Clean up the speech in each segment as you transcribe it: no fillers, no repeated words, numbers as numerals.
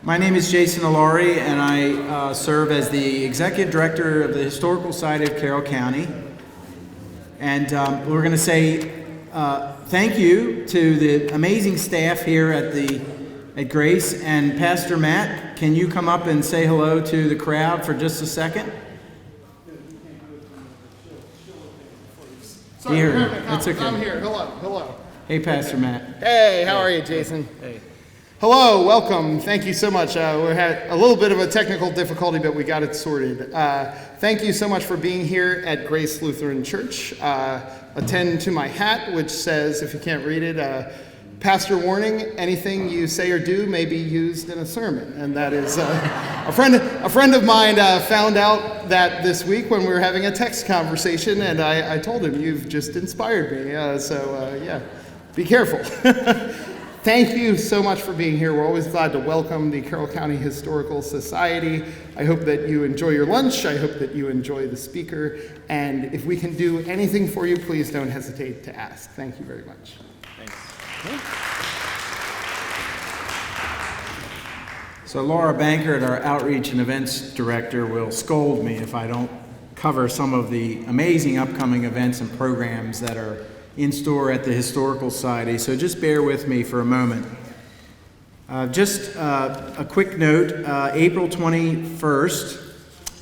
My name is Jason Alari, and I serve as the Executive Director of the Historical Society of Carroll County. And we're going to say thank you to the amazing staff here at Grace. And Pastor Matt, can you come up and say hello to the crowd for just a second? Sorry, here. That's okay. I'm here. Hello. Hey, Pastor Matt. Hey, how are you, Jason? Hey. Hello, welcome. Thank you so much. We had a little bit of a technical difficulty, but we got it sorted. Thank you so much for being here at Grace Lutheran Church. Attend to my hat, which says, if you can't read it, pastor warning, anything you say or do may be used in a sermon. And that is, a friend of mine found out that this week when we were having a text conversation, and I told him, you've just inspired me. Yeah, be careful. Thank you so much for being here. We're always glad to welcome the Carroll County Historical Society. I hope that you enjoy your lunch. I hope that you enjoy the speaker. And if we can do anything for you, please don't hesitate to ask. Thank you very much. Thanks. So Laura Bankert, our Outreach and Events Director, will scold me if I don't cover some of the amazing upcoming events and programs that are in store at the Historical Society, so just bear with me for a moment. Just a quick note, April 21st,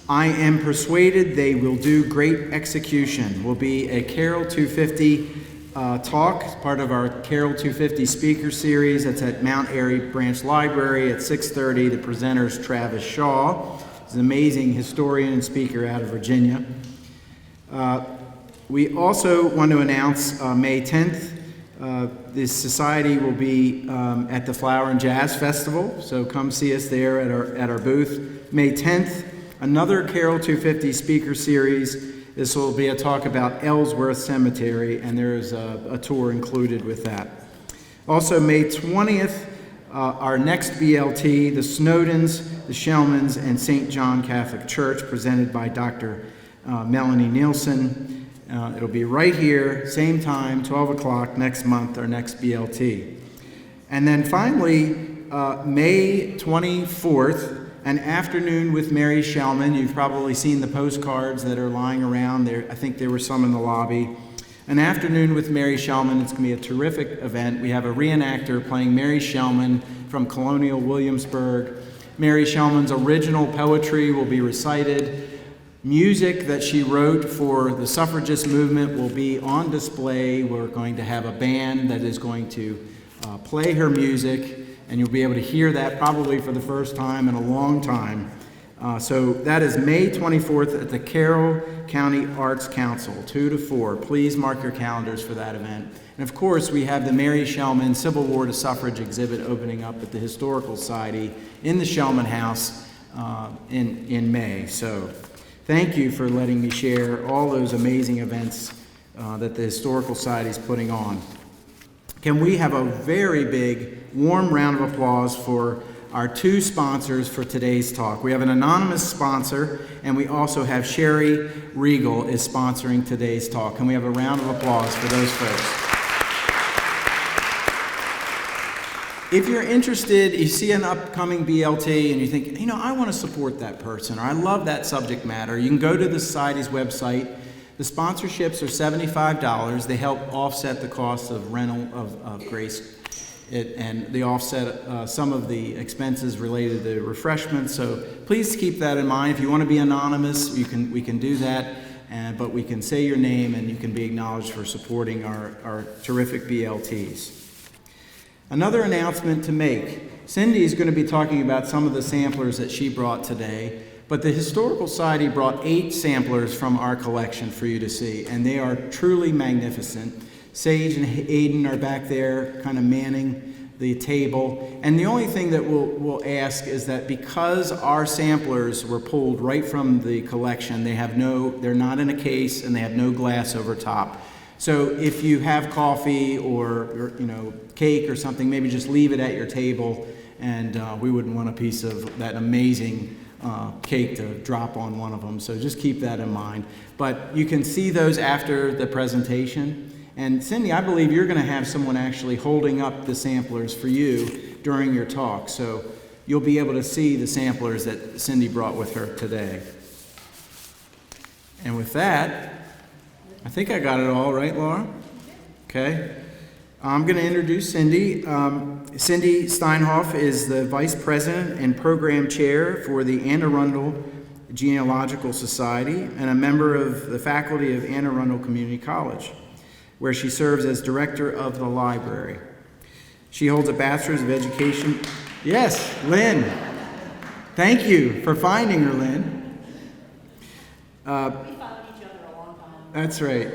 I am persuaded they will do great execution. Will be a Carroll 250 talk, part of our Carroll 250 speaker series. That's at Mount Airy Branch Library at 6:30. The presenter is Travis Shaw. He's an amazing historian and speaker out of Virginia. We also want to announce May 10th, this society will be at the Flower and Jazz Festival, so come see us there at our booth. May 10th, another Carroll 250 speaker series. This will be a talk about Ellsworth Cemetery, and there is a tour included with that. Also, May 20th, our next BLT, the Snowdens, the Shellmans, and St. John Catholic Church, presented by Dr. Melanie Nielsen. It'll be right here, same time, 12 o'clock next month, our next BLT. And then finally, May 24th, an afternoon with Mary Shellman. You've probably seen the postcards that are lying around there. I think there were some in the lobby. An afternoon with Mary Shellman. It's going to be a terrific event. We have a reenactor playing Mary Shellman from Colonial Williamsburg. Mary Shellman's original poetry will be recited. Music that she wrote for the suffragist movement will be on display. We're going to have a band that is going to play her music, and you'll be able to hear that probably for the first time in a long time. So that is May 24th at the Carroll County Arts Council, 2 to 4. Please mark your calendars for that event. And of course, we have the Mary Shellman Civil War to Suffrage exhibit opening up at the Historical Society in the Shellman House in May. So thank you for letting me share all those amazing events that the Historical Society is putting on. Can we have a very big, warm round of applause for our two sponsors for today's talk? We have an anonymous sponsor, and we also have Sherry Regal is sponsoring today's talk. Can we have a round of applause for those folks? If you're interested, you see an upcoming BLT and you think, I want to support that person, or I love that subject matter, you can go to the Society's website. The sponsorships are $75. They help offset the cost of rental of Grace, and they offset some of the expenses related to refreshments. So please keep that in mind. If you want to be anonymous, we can do that, but we can say your name and you can be acknowledged for supporting our terrific BLTs. Another announcement to make. Cindy is going to be talking about some of the samplers that she brought today, but the Historical Society brought 8 samplers from our collection for you to see, and they are truly magnificent. Sage and Aiden are back there kind of manning the table, and the only thing that we'll ask is that because our samplers were pulled right from the collection, they're not in a case and they have no glass over top. So if you have coffee or cake or something, maybe just leave it at your table, and we wouldn't want a piece of that amazing cake to drop on one of them. So just keep that in mind. But you can see those after the presentation. And Cindy, I believe you're going to have someone actually holding up the samplers for you during your talk. So you'll be able to see the samplers that Cindy brought with her today. And with that, I think I got it all right, Laura? Okay. I'm going to introduce Cindy. Cindy Steinhoff is the Vice President and Program Chair for the Anne Arundel Genealogical Society and a member of the faculty of Anne Arundel Community College, where she serves as Director of the Library. She holds a Bachelor's of Education. Yes, Lynn. Thank you for finding her, Lynn. We followed each other a long time. That's right.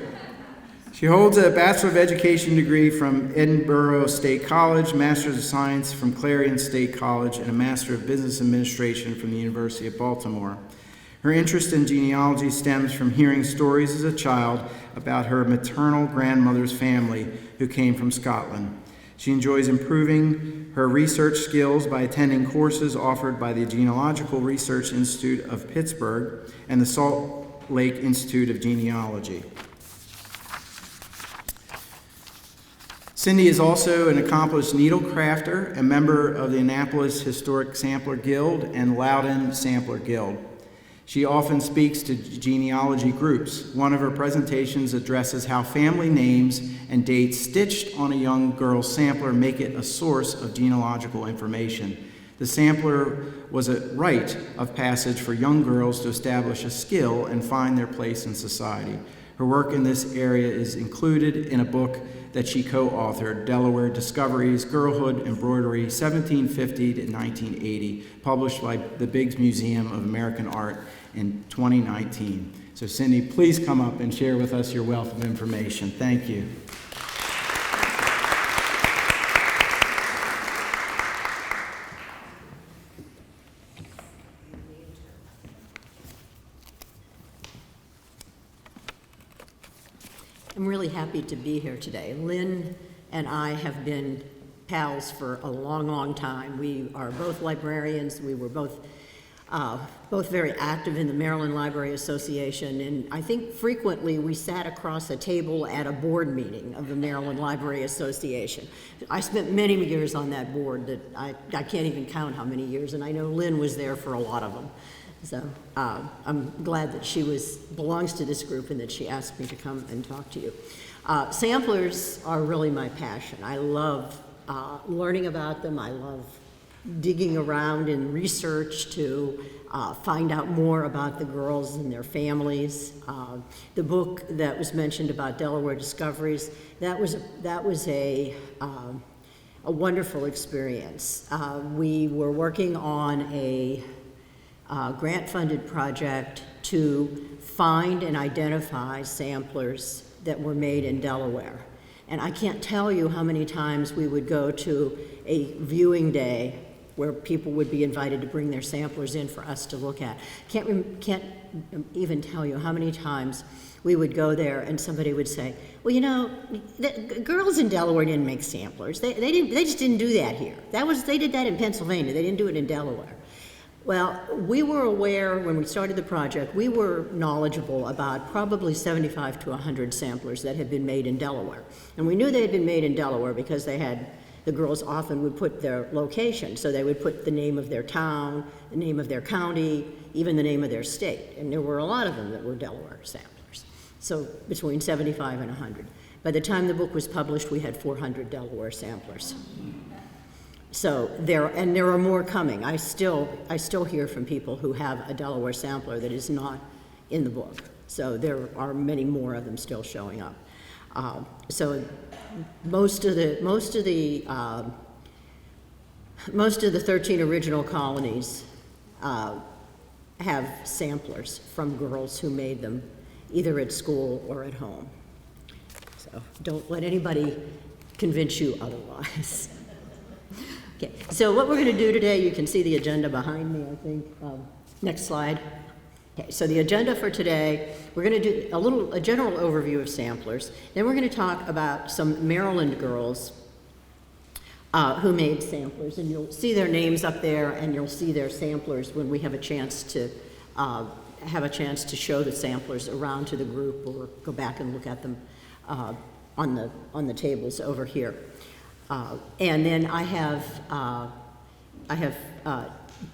She holds a Bachelor of Education degree from Edinburgh State College, Master's of Science from Clarion State College, and a Master of Business Administration from the University of Baltimore. Her interest in genealogy stems from hearing stories as a child about her maternal grandmother's family who came from Scotland. She enjoys improving her research skills by attending courses offered by the Genealogical Research Institute of Pittsburgh and the Salt Lake Institute of Genealogy. Cindy is also an accomplished needle crafter, a member of the Annapolis Historic Sampler Guild and Loudoun Sampler Guild. She often speaks to genealogy groups. One of her presentations addresses how family names and dates stitched on a young girl's sampler make it a source of genealogical information. The sampler was a rite of passage for young girls to establish a skill and find their place in society. Her work in this area is included in a book that she co-authored, Delaware Discoveries, Girlhood Embroidery, 1750 to 1980, published by the Biggs Museum of American Art in 2019. So Cindy, please come up and share with us your wealth of information. Thank you. I'm really happy to be here today. Lynn and I have been pals for a long, long time. We are both librarians. We were both very active in the Maryland Library Association, and I think frequently we sat across a table at a board meeting of the Maryland Library Association. I spent many years on that board that I can't even count how many years, and I know Lynn was there for a lot of them. So I'm glad that she belongs to this group and that she asked me to come and talk to you. Samplers are really my passion. I love learning about them. I love digging around in research to find out more about the girls and their families. The book that was mentioned about Delaware Discoveries, that was a wonderful experience. We were working on a grant-funded project to find and identify samplers that were made in Delaware. And I can't tell you how many times we would go to a viewing day where people would be invited to bring their samplers in for us to look at. Can't even tell you how many times we would go there and somebody would say, well, you know, the girls in Delaware didn't make samplers. They just didn't do that here. They did that in Pennsylvania. They didn't do it in Delaware. Well, we were aware when we started the project, we were knowledgeable about probably 75 to 100 samplers that had been made in Delaware. And we knew they had been made in Delaware because the girls often would put their location. So they would put the name of their town, the name of their county, even the name of their state. And there were a lot of them that were Delaware samplers. So between 75 and 100. By the time the book was published, we had 400 Delaware samplers. So there are more coming. I still hear from people who have a Delaware sampler that is not in the book. So there are many more of them still showing up. So most of the 13 original colonies have samplers from girls who made them either at school or at home. So don't let anybody convince you otherwise. Okay, so what we're going to do today, you can see the agenda behind me, I think. Next slide. Okay, so the agenda for today, we're going to do a general overview of samplers. Then we're going to talk about some Maryland girls who made samplers, and you'll see their names up there, and you'll see their samplers when we have a chance to show the samplers around to the group, or go back and look at them on the tables over here. And then I have I have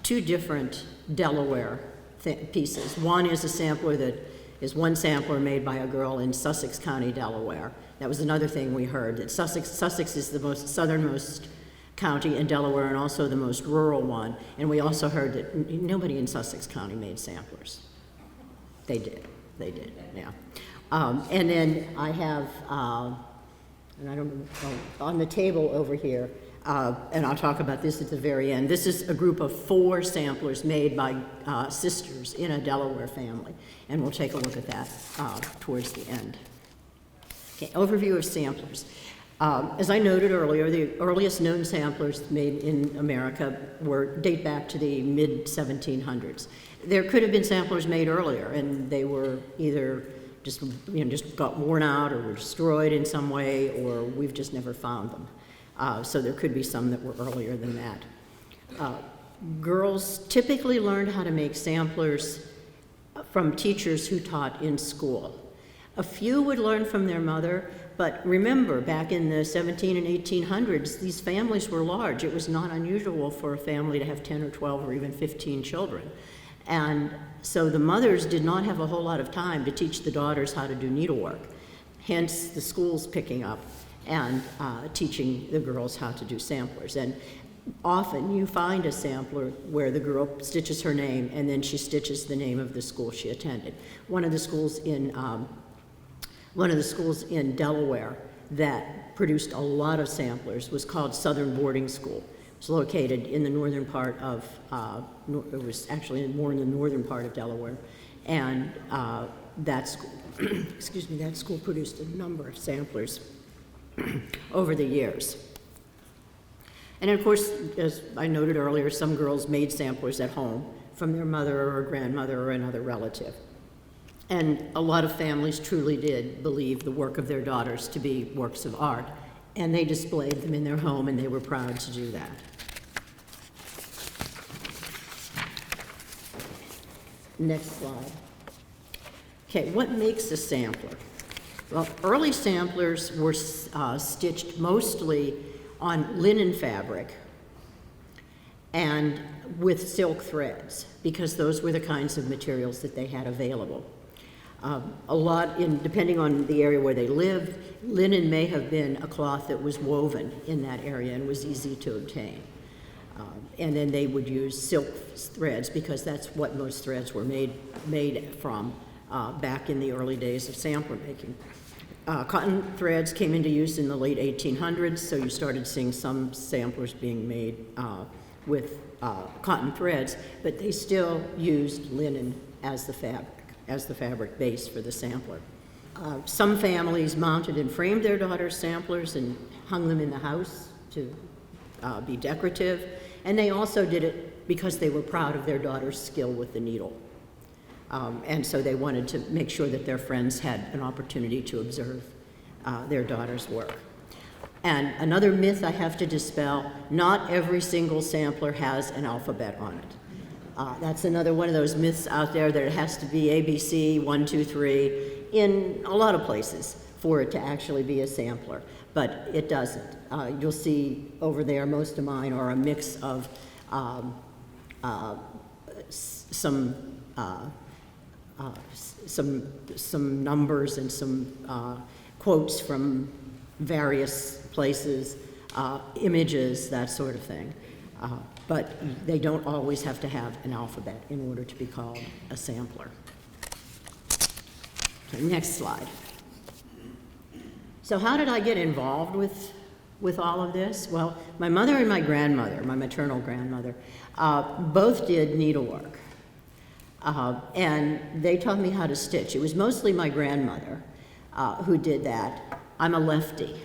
two different Delaware pieces. One is a sampler that is one sampler made by a girl in Sussex County, Delaware. That was another thing we heard, that Sussex is the most southernmost county in Delaware and also the most rural one. And we also heard that nobody in Sussex County made samplers. They did, yeah. And then I have, and I don't know, on the table over here, and I'll talk about this at the very end. This is a group of 4 samplers made by sisters in a Delaware family, and we'll take a look at that towards the end. Okay, overview of samplers. As I noted earlier, the earliest known samplers made in America date back to the mid-1700s. There could have been samplers made earlier, and they were either just got worn out or were destroyed in some way, or we've just never found them. So there could be some that were earlier than that. Girls typically learned how to make samplers from teachers who taught in school. A few would learn from their mother, but remember, back in the 17 and 1800s, these families were large. It was not unusual for a family to have 10 or 12 or even 15 children. And so the mothers did not have a whole lot of time to teach the daughters how to do needlework, hence the schools picking up and teaching the girls how to do samplers. And often you find a sampler where the girl stitches her name and then she stitches the name of the school she attended. One of the schools in Delaware that produced a lot of samplers was called Southern Boarding School. It's located in the northern part of, it was actually more in the northern part of Delaware. And that school, excuse me, that school produced a number of samplers over the years. And of course, as I noted earlier, some girls made samplers at home from their mother or grandmother or another relative. And a lot of families truly did believe the work of their daughters to be works of art, and they displayed them in their home, and they were proud to do that. Next slide. Okay, what makes a sampler? Well, early samplers were stitched mostly on linen fabric and with silk threads, because those were the kinds of materials that they had available. A lot, depending on the area where they lived, linen may have been a cloth that was woven in that area and was easy to obtain. And then they would use silk threads, because that's what most threads were made from back in the early days of sampler making. Cotton threads came into use in the late 1800s, so you started seeing some samplers being made with cotton threads, but they still used linen as the fabric base for the sampler. Some families mounted and framed their daughters' samplers and hung them in the house to be decorative, and they also did it because they were proud of their daughter's skill with the needle. And so they wanted to make sure that their friends had an opportunity to observe their daughter's work. And another myth I have to dispel, not every single sampler has an alphabet on it. That's another one of those myths out there that it has to be ABC, 1, 2, 3, in a lot of places for it to actually be a sampler, but it doesn't. You'll see over there, most of mine are a mix of some numbers and some quotes from various places, images, that sort of thing. But they don't always have to have an alphabet in order to be called a sampler. Okay, next slide. So how did I get involved with all of this? Well, my mother and my grandmother, my maternal grandmother, both did needlework. And they taught me how to stitch. It was mostly my grandmother who did that. I'm a lefty.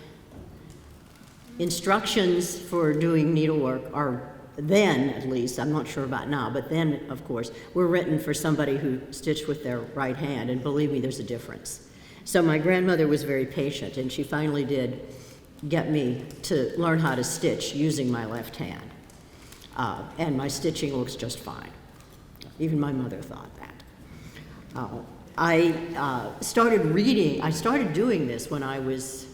Instructions for doing needlework are then, at least, I'm not sure about now, but then, of course, were written for somebody who stitched with their right hand, and believe me, there's a difference. So my grandmother was very patient, and she finally did get me to learn how to stitch using my left hand. And my stitching looks just fine. Even my mother thought that. I started doing this when I was,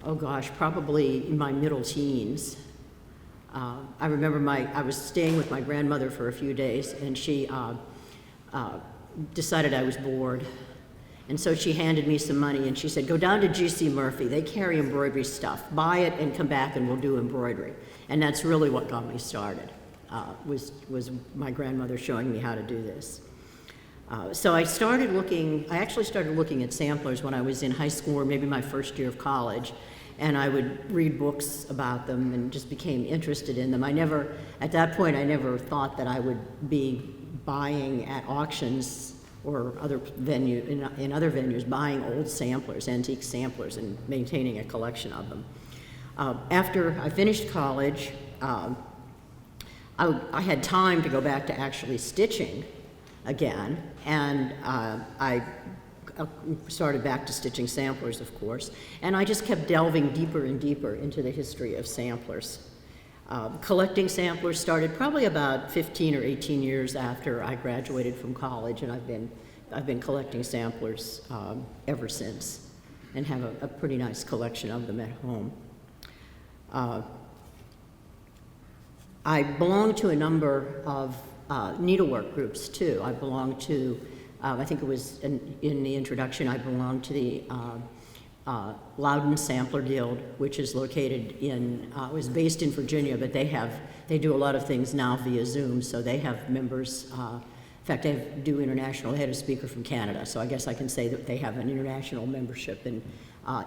oh gosh, probably in my middle teens. I remember I was staying with my grandmother for a few days, and she decided I was bored. And so she handed me some money, and she said, go down to G.C. Murphy. They carry embroidery stuff. Buy it and come back and we'll do embroidery. And that's really what got me started, was my grandmother showing me how to do this. So I actually started looking at samplers when I was in high school or maybe my first year of college. And I would read books about them and just became interested in them. At that point, I never thought that I would be buying at auctions or other in other venues, buying old samplers, antique samplers, and maintaining a collection of them. After I finished college, I had time to go back to actually stitching again, and I started back to stitching samplers, of course, and I just kept delving deeper and deeper into the history of samplers. Collecting samplers started probably about 15 or 18 years after I graduated from college, and I've been collecting samplers ever since, and have a pretty nice collection of them at home. I belong to a number of needlework groups too. I belong to, I think it was in the introduction, I belong to the Loudoun Sampler Guild, which is located was based in Virginia, but they do a lot of things now via Zoom, so they have members, in fact, they do international, they had a speaker from Canada, so I guess I can say that they have an international membership and a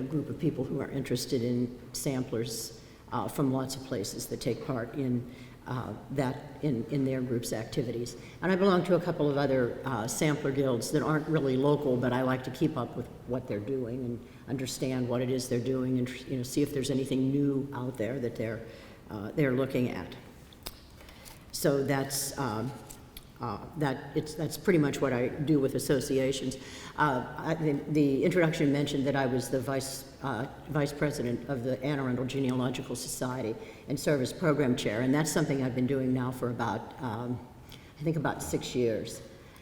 group of people who are interested in samplers from lots of places that take part in their group's activities. And I belong to a couple of other sampler guilds that aren't really local, but I like to keep up with what they're doing and understand what it is they're doing, and see if there's anything new out there that they're looking at. So that's pretty much what I do with associations. The introduction mentioned that I was the vice president of the Anne Arundel Genealogical Society and service program chair, and that's something I've been doing now for about 6 years.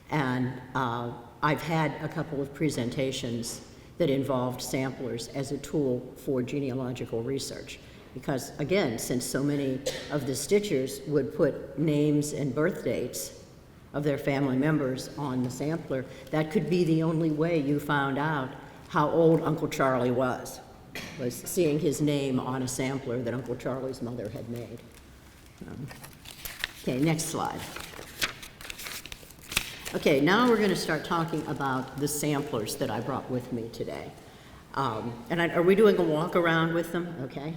And I've had a couple of presentations that involved samplers as a tool for genealogical research. Because again, since so many of the stitchers would put names and birth dates of their family members on the sampler, that could be the only way you found out how old Uncle Charlie was seeing his name on a sampler that Uncle Charlie's mother had made. Okay, next slide. Okay, now we're going to start talking about the samplers that I brought with me today. Are we doing a walk around with them? Okay.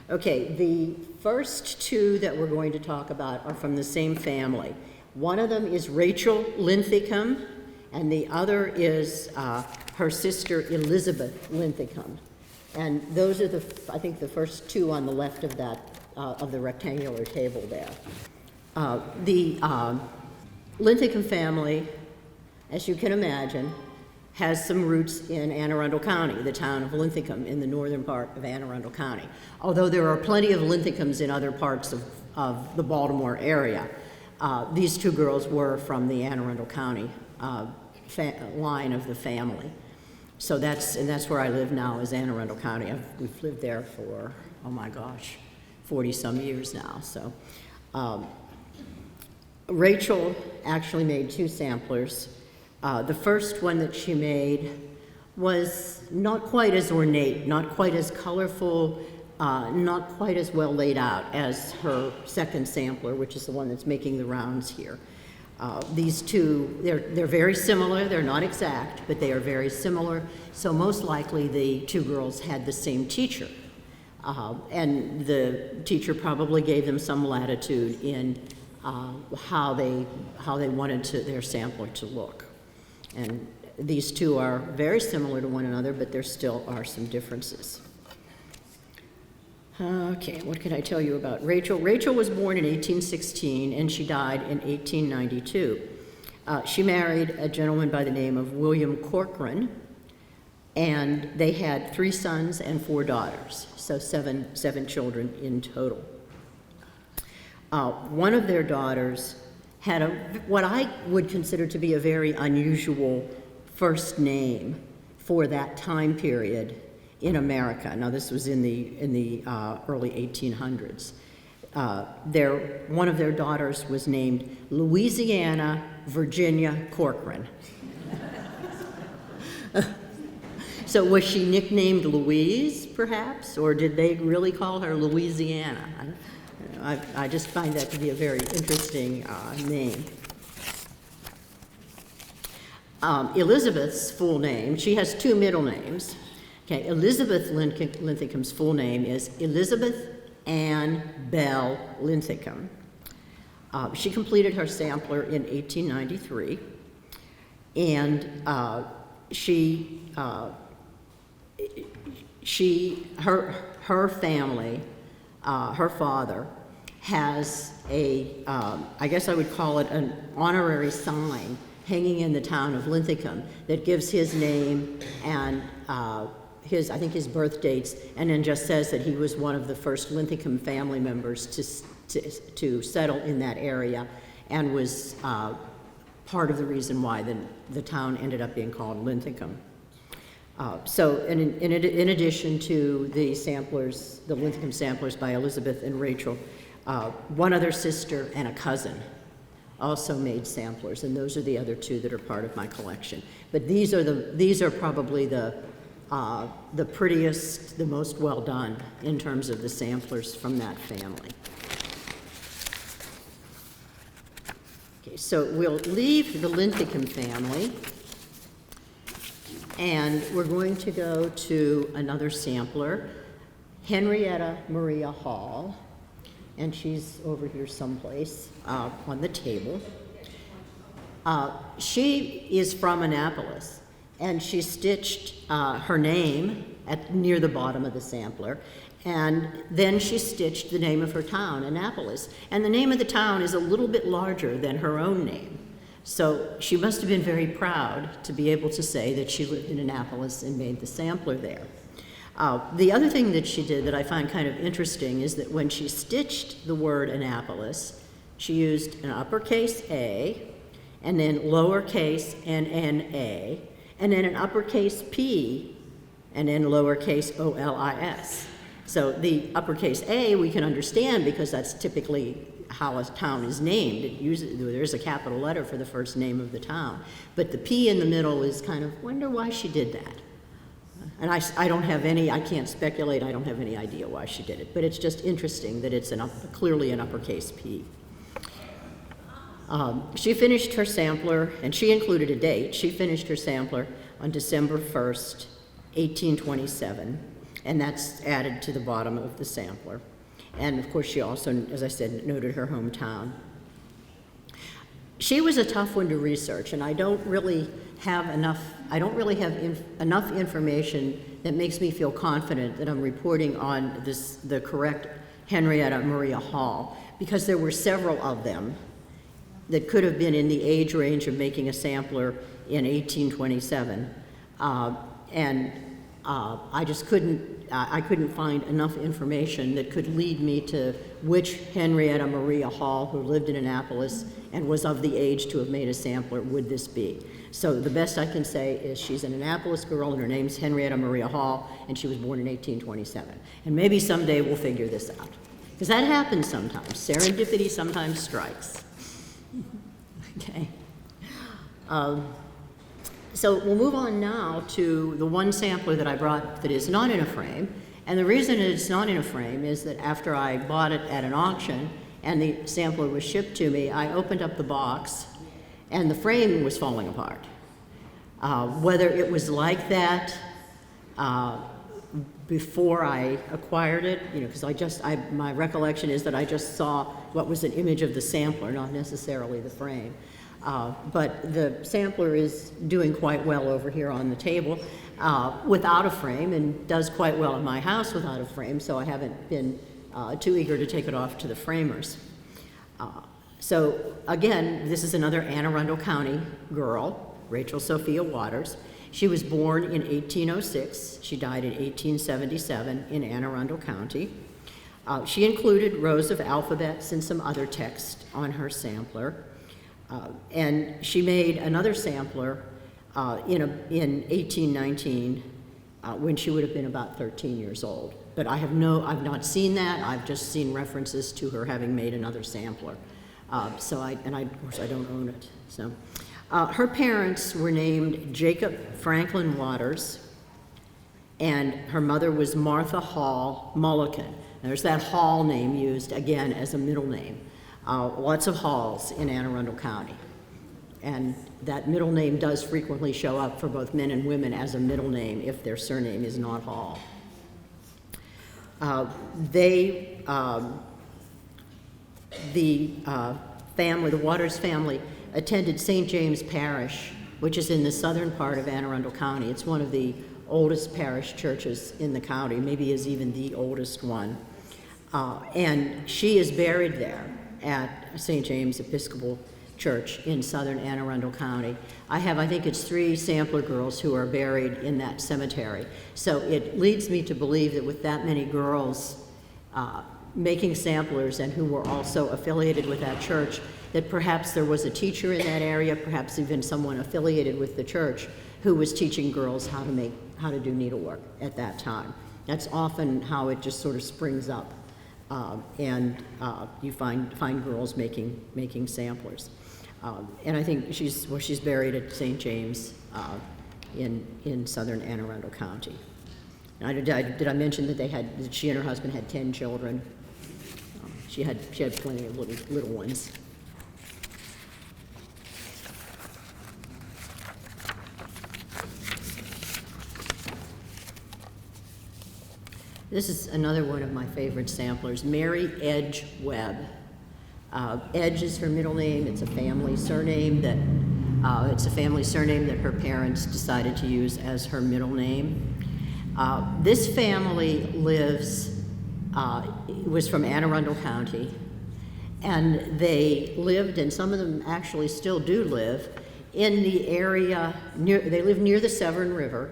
Okay, the first two that we're going to talk about are from the same family. One of them is Rachel Linthicum, and the other is her sister Elizabeth Linthicum. And those are I think the first two on the left of that, of the rectangular table there. The Linthicum family, as you can imagine, has some roots in Anne Arundel County, the town of Linthicum in the northern part of Anne Arundel County. Although there are plenty of Linthicums in other parts of the Baltimore area, these two girls were from the Anne Arundel County line of the family. So that's where I live now, is Anne Arundel County. We've lived there for, 40-some years now. So Rachel actually made two samplers. The first one that she made was not quite as ornate, not quite as colorful, not quite as well laid out as her second sampler, which is the one that's making the rounds here. These two, they're very similar. They're not exact, but they are very similar. So most likely the two girls had the same teacher. And the teacher probably gave them some latitude in how they wanted their sampler to look. And these two are very similar to one another, but there still are some differences. Okay, what can I tell you about Rachel? Rachel was born in 1816, and she died in 1892. She married a gentleman by the name of William Corcoran, and they had 3 sons and 4 daughters, so seven children in total. One of their daughters had what I would consider to be a very unusual first name for that time period in America. Now, this was in the early 1800s. one of their daughters was named Louisiana Virginia Corcoran. So was she nicknamed Louise, perhaps, or did they really call her Louisiana? I just find that to be a very interesting name. Elizabeth's full name, she has two middle names. Okay, Elizabeth Linthicum's full name is Elizabeth Anne Bell Linthicum. She completed her sampler in 1893, and her family, her father, has I guess I would call it an honorary sign hanging in the town of Linthicum that gives his name and I think his birth dates, and then just says that he was one of the first Linthicum family members to settle in that area, and was part of the reason why the town ended up being called Linthicum. So in addition to the samplers, the Linthicum samplers by Elizabeth and Rachel, one other sister and a cousin also made samplers, and those are the other two that are part of my collection. But these are probably the prettiest, the most well done in terms of the samplers from that family. Okay, so we'll leave the Linthicum family, and we're going to go to another sampler, Henrietta Maria Hall, and she's over here someplace on the table. She is from Annapolis, and she stitched her name near the bottom of the sampler, and then she stitched the name of her town, Annapolis. And the name of the town is a little bit larger than her own name. So she must have been very proud to be able to say that she lived in Annapolis and made the sampler there. The other thing that she did that I find kind of interesting is that when she stitched the word Annapolis, she used an uppercase A, and then lowercase NNA, and then an uppercase P, and then lowercase OLIS. So the uppercase A we can understand because that's typically how a town is named. There's a capital letter for the first name of the town. But the P in the middle is kind of, wonder why she did that. And I don't have any, I can't speculate, I don't have any idea why she did it. But it's just interesting that it's clearly an uppercase P. She finished her sampler, and she included a date. She finished her sampler on December 1st, 1827, and that's added to the bottom of the sampler. And of course, she also, as I said, noted her hometown. She was a tough one to research, and I don't really have enough information that makes me feel confident that I'm reporting on the correct Henrietta Maria Hall, because there were several of them that could have been in the age range of making a sampler in 1827, and I just couldn't find enough information that could lead me to which Henrietta Maria Hall, who lived in Annapolis and was of the age to have made a sampler, would this be. So the best I can say is she's an Annapolis girl, and her name's Henrietta Maria Hall, and she was born in 1827. And maybe someday we'll figure this out, because that happens sometimes. Serendipity sometimes strikes. Okay. So we'll move on now to the one sampler that I brought that is not in a frame. And the reason it's not in a frame is that after I bought it at an auction and the sampler was shipped to me, I opened up the box and the frame was falling apart. Whether it was like that before I acquired it, because my recollection is that I just saw what was an image of the sampler, not necessarily the frame. But the sampler is doing quite well over here on the table without a frame, and does quite well in my house without a frame, so I haven't been too eager to take it off to the framers. So again, this is another Anne Arundel County girl, Rachel Sophia Waters. She was born in 1806. She died in 1877 in Anne Arundel County. She included rows of alphabets and some other text on her sampler. And she made another sampler in 1819 when she would have been about 13 years old. but I've not seen that. I've just seen references to her having made another sampler. Of course I don't own it. So, her parents were named Jacob Franklin Waters, and her mother was Martha Hall Mulliken. There's that Hall name used again as a middle name. Lots of Halls in Anne Arundel County. And that middle name does frequently show up for both men and women as a middle name if their surname is not Hall. The Waters family attended St. James Parish, which is in the southern part of Anne Arundel County. It's one of the oldest parish churches in the county, maybe is even the oldest one. And she is buried there at St. James Episcopal Church in southern Anne Arundel County. I think it's 3 sampler girls who are buried in that cemetery. So it leads me to believe that with that many girls making samplers and who were also affiliated with that church, that perhaps there was a teacher in that area, perhaps even someone affiliated with the church who was teaching girls how to do needlework at that time. That's often how it just sort of springs up, and you find girls making samplers. And I think she's buried at St. James in southern Anne Arundel County. And did I mention that she and her husband had 10 children? She had plenty of little ones. This is another one of my favorite samplers, Mary Edge Webb. Edge is her middle name. It's a family surname that her parents decided to use as her middle name. This family was from Anne Arundel County, and they lived, and some of them actually still do live, in the area, they live near the Severn River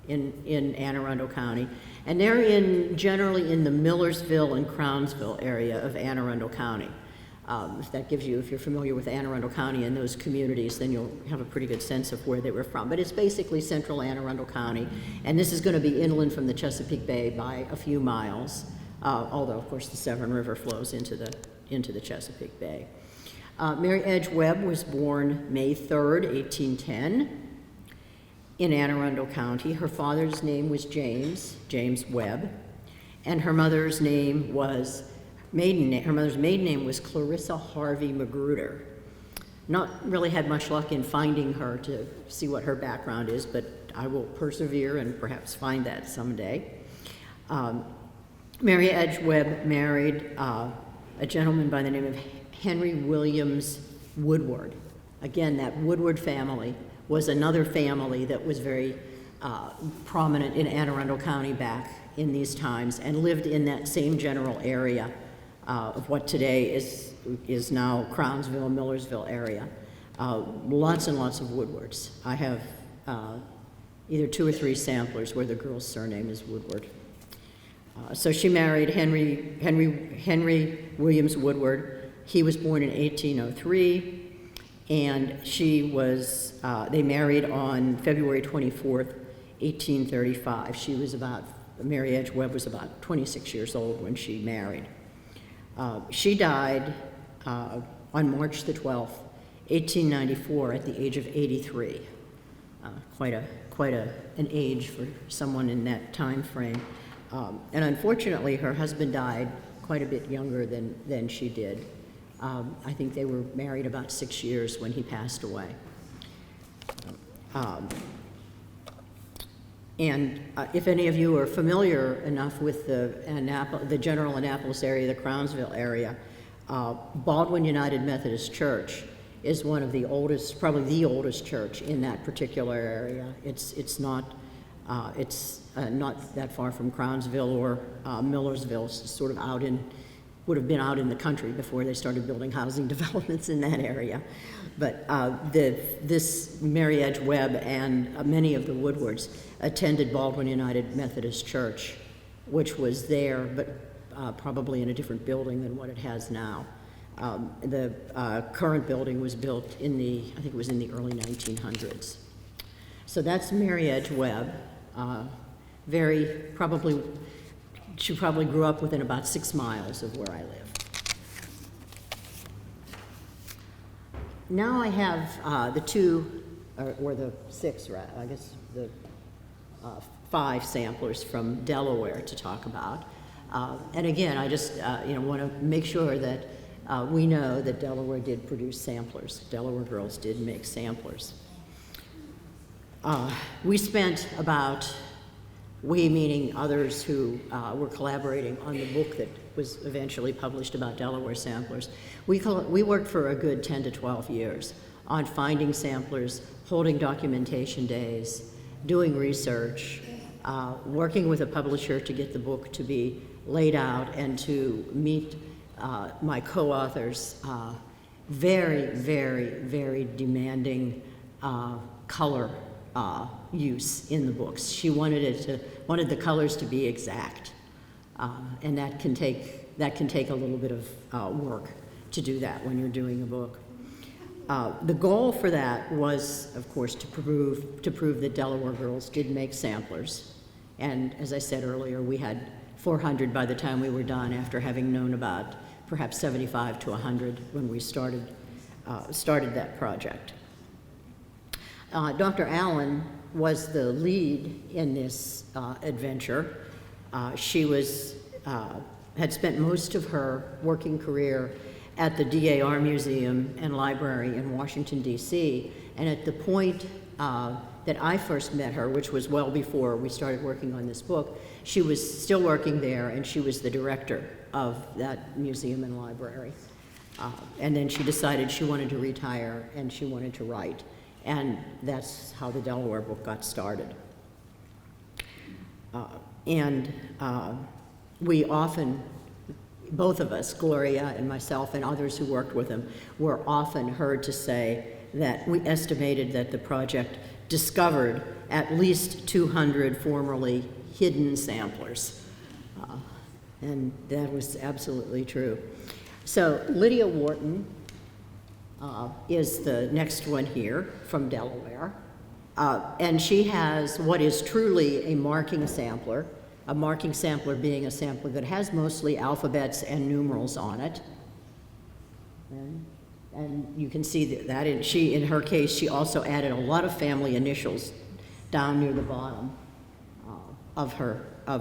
in Anne Arundel County, and they're generally in the Millersville and Crownsville area of Anne Arundel County. That gives you, if you're familiar with Anne Arundel County and those communities, then you'll have a pretty good sense of where they were from. But it's basically central Anne Arundel County, and this is going to be inland from the Chesapeake Bay by a few miles, although, of course, the Severn River flows into the Chesapeake Bay. Mary Edge Webb was born May 3rd, 1810, in Anne Arundel County. Her father's name was James Webb, and her mother's maiden name was Clarissa Harvey Magruder. Not really had much luck in finding her to see what her background is, but I will persevere and perhaps find that someday. Mary Edge Webb married a gentleman by the name of Henry Williams Woodward. Again, that Woodward family was another family that was very prominent in Anne Arundel County back in these times and lived in that same general area of what today is now Crownsville, Millersville area. Lots and lots of Woodwards. I have either 2 or 3 samplers where the girl's surname is Woodward. So she married Henry Williams Woodward. He was born in 1803, and they married on February 24th, 1835. Mary Edge Webb was about 26 years old when she married. She died on March the 12th, 1894, at the age of 83. Quite an age for someone in that time frame. And unfortunately, her husband died quite a bit younger than she did. I think they were married about 6 years when he passed away. And if any of you are familiar enough with the general Annapolis area, the Crownsville area, Baldwin United Methodist Church is one of the oldest, probably the oldest church in that particular area. It's not that far from Crownsville or Millersville. It's sort of would have been out in the country before they started building housing developments in that area. But this Mary Edge Webb and many of the Woodwards attended Baldwin United Methodist Church, which was there, but probably in a different building than what it has now. The current building was built I think it was in the early 1900s. So that's Mary Edge Webb, probably she probably grew up within about 6 miles of where I live. Now I have the 2, or the 6, I guess the 5 samplers from Delaware to talk about. And again, I just want to make sure that we know that Delaware did produce samplers. Delaware girls did make samplers. We spent about, we meaning others who were collaborating on the book that was eventually published about Delaware samplers, we worked for a good 10 to 12 years on finding samplers, holding documentation days, doing research, working with a publisher to get the book to be laid out and to meet my co-authors' very, very, very demanding color use in the books. She wanted the colors to be exact, and that can take a little bit of work to do that when you're doing a book. The goal for that was, of course, to prove that Delaware girls did make samplers, and as I said earlier, we had 400 by the time we were done, after having known about perhaps 75 to 100 when we started that project. Dr. Allen was the lead in this adventure. She had spent most of her working career at the DAR Museum and Library in Washington, D.C., and at the point that I first met her, which was well before we started working on this book, she was still working there, and she was the director of that museum and library. And then she decided she wanted to retire and she wanted to write. And that's how the Delaware book got started. We often, both of us, Gloria and myself and others who worked with him, were often heard to say that we estimated that the project discovered at least 200 formerly hidden samplers. And that was absolutely true. So Lydia Wharton is the next one here from Delaware. And she has what is truly a marking sampler being a sampler that has mostly alphabets and numerals on it. And you can see that in her case, she also added a lot of family initials down near the bottom of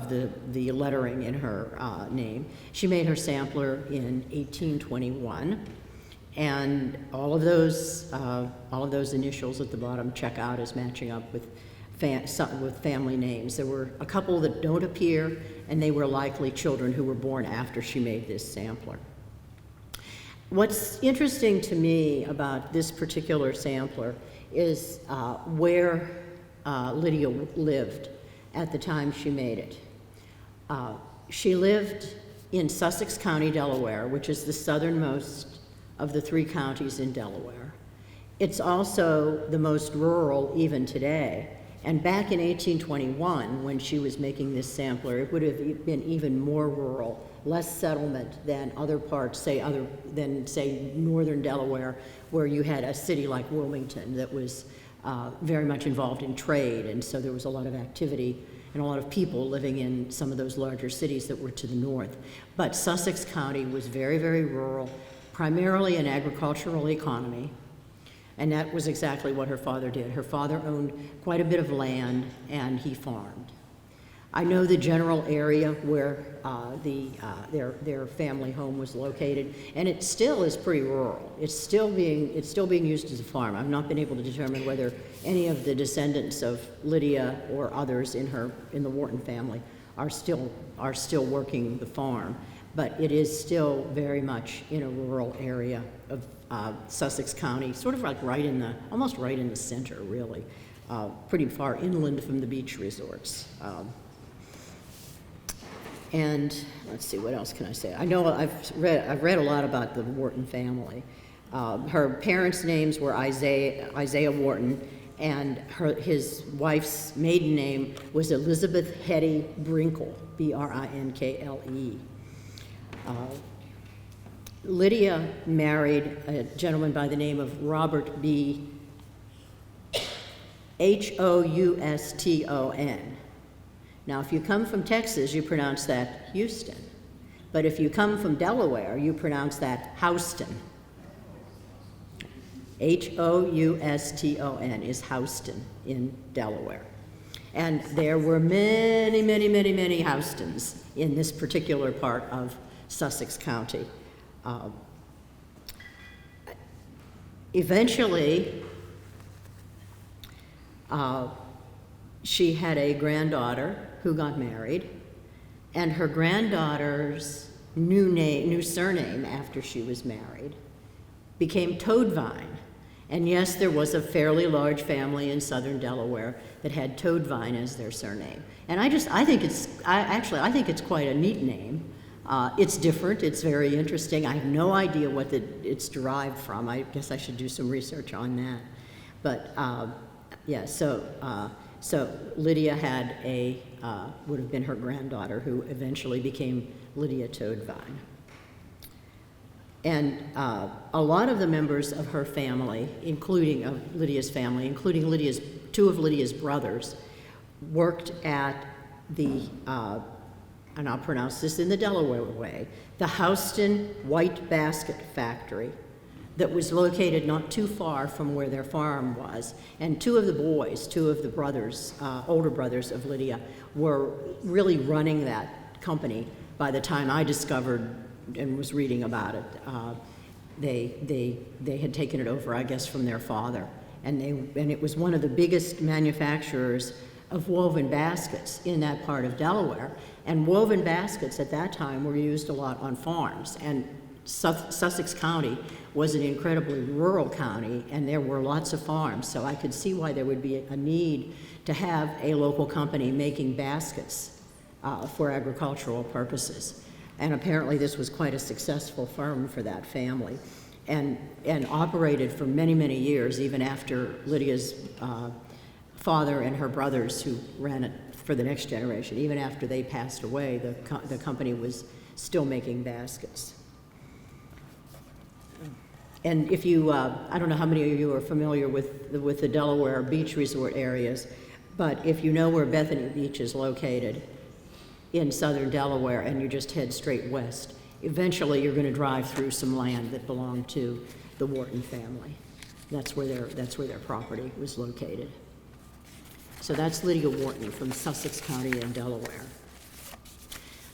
the lettering in her name. She made her sampler in 1821, and all of those initials at the bottom check out as matching up with family names. There were a couple that don't appear, and they were likely children who were born after she made this sampler. What's interesting to me about this particular sampler is where Lydia lived at the time she made it. She lived in Sussex County, Delaware, which is the southernmost of the 3 counties in Delaware. It's also the most rural even today. And back in 1821, when she was making this sampler, it would have been even more rural, less settlement than other parts, say northern Delaware, where you had a city like Wilmington that was very much involved in trade, and so there was a lot of activity and a lot of people living in some of those larger cities that were to the north. But Sussex County was very, very rural, primarily an agricultural economy, and that was exactly what her father did. Her father owned quite a bit of land, and he farmed. I know the general area where their family home was located, and it still is pretty rural. It's still being used as a farm. I've not been able to determine whether any of the descendants of Lydia or others in the Wharton family are still working the farm, but it is still very much in a rural area of Sussex County, sort of like almost right in the center, really, pretty far inland from the beach resorts. And let's see, what else can I say? I know I've read a lot about the Wharton family. Her parents' names were Isaiah Wharton, and his wife's maiden name was Elizabeth Hetty Brinkle, Brinkle. Lydia married a gentleman by the name of Robert B. Houston. Now, if you come from Texas, you pronounce that Houston. But if you come from Delaware, you pronounce that Houston. Houston is Houston in Delaware. And there were many, many, many, many Houstons in this particular part of Sussex County. Eventually, she had a granddaughter who got married, and her granddaughter's new surname after she was married became Toadvine. And yes, there was a fairly large family in southern Delaware that had Toadvine as their surname. And I think it's quite a neat name. It's different, it's very interesting. I have no idea what it's derived from. I guess I should do some research on that. But yeah, so Lydia had would have been her granddaughter who eventually became Lydia Toadvine. And a lot of the members of her family, including two of Lydia's brothers, worked at and I'll pronounce this in the Delaware way, the Houston White Basket Factory that was located not too far from where their farm was. And two of the brothers, older brothers of Lydia, were really running that company by the time I discovered and was reading about it. They had taken it over, I guess, from their father. And it was one of the biggest manufacturers of woven baskets in that part of Delaware. And woven baskets at that time were used a lot on farms. And Sussex County was an incredibly rural county, and there were lots of farms. So I could see why there would be a need to have a local company making baskets for agricultural purposes. And apparently this was quite a successful firm for that family, and operated for many, many years, even after Lydia's father and her brothers, who ran it for the next generation, even after they passed away, the company was still making baskets. And if you, I don't know how many of you are familiar with the Delaware beach resort areas, but if you know where Bethany Beach is located in southern Delaware and you just head straight west, eventually you're going to drive through some land that belonged to the Wharton family. That's where their property was located. So that's Lydia Wharton from Sussex County in Delaware.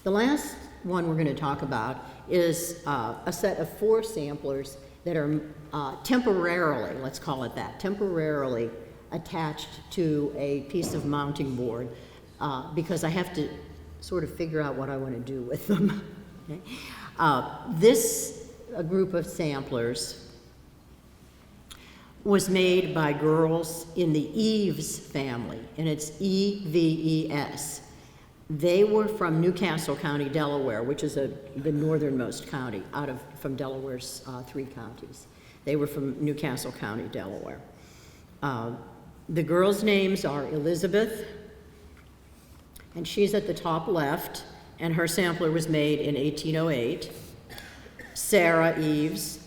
The last one we're going to talk about is a set of 4 samplers that are temporarily, let's call it that, temporarily attached to a piece of mounting board because I have to sort of figure out what I want to do with them. Okay? This group of samplers was made by girls in the Eves family, and it's E-V-E-S. They were from Newcastle County, Delaware, which is the northernmost county from Delaware's 3 counties. They were from Newcastle County, Delaware. The girls' names are Elizabeth, and she's at the top left, and her sampler was made in 1808. Sarah Eves,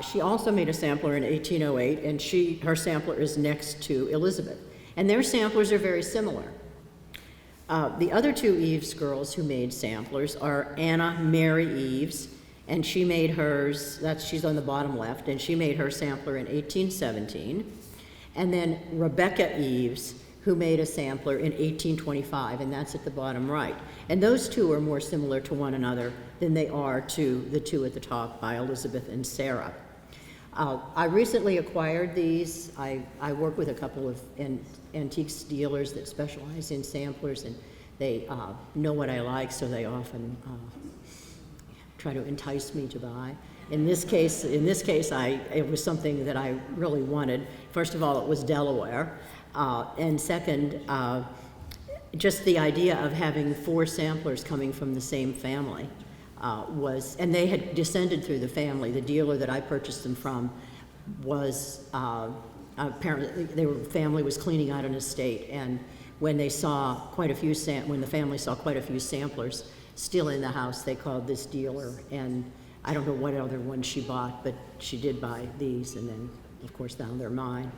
she also made a sampler in 1808, and her sampler is next to Elizabeth. And their samplers are very similar. The other 2 Eves girls who made samplers are Anna Mary Eves, and she made hers, she's on the bottom left, and she made her sampler in 1817. And then Rebecca Eves, who made a sampler in 1825, and that's at the bottom right. And those 2 are more similar to one another than they are to the 2 at the top by Elizabeth and Sarah. I recently acquired these. I work with a couple of antiques dealers that specialize in samplers, and they know what I like, so they often try to entice me to buy. In this case, it was something that I really wanted. First of all, it was Delaware, and second, just the idea of having 4 samplers coming from the same family and they had descended through the family. The dealer that I purchased them from was apparently their family was cleaning out an estate, and when they saw when the family saw quite a few samplers still in the house, they called this dealer, and I don't know what other ones she bought, but she did buy these, and then of course now they're mine.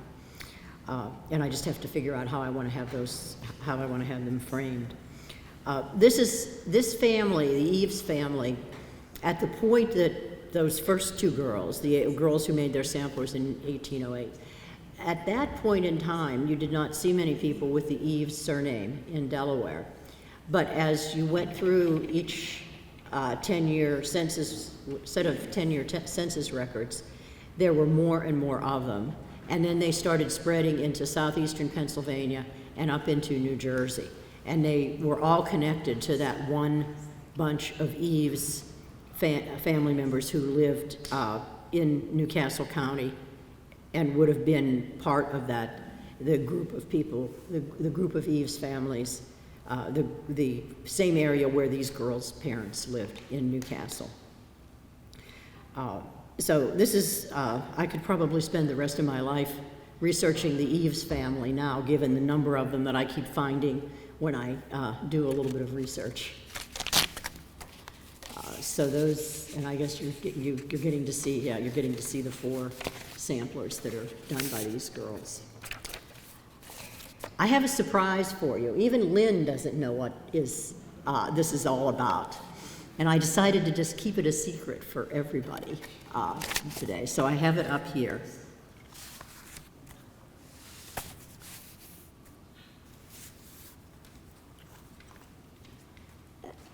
And I just have to figure out how I want to have them framed. This family, the Eves family, at the point that those first two girls, the girls who made their samplers in 1808, at that point in time, you did not see many people with the Eves surname in Delaware. But as you went through each 10-year census, set of 10-year census records, there were more and more of them. And then they started spreading into southeastern Pennsylvania and up into New Jersey. And they were all connected to that one bunch of Eves family members who lived in Newcastle County and would have been part of that, the group of people, the group of Eves families, the same area where these girls' parents lived in Newcastle. So this is, I could probably spend the rest of my life researching the Eves family now, given the number of them that I keep finding when I do a little bit of research. So those, and I guess you're getting to see, yeah, you're getting to see the 4 samplers that are done by these girls. I have a surprise for you. Even Lynn doesn't know what this is all about. And I decided to just keep it a secret for everybody today. So I have it up here.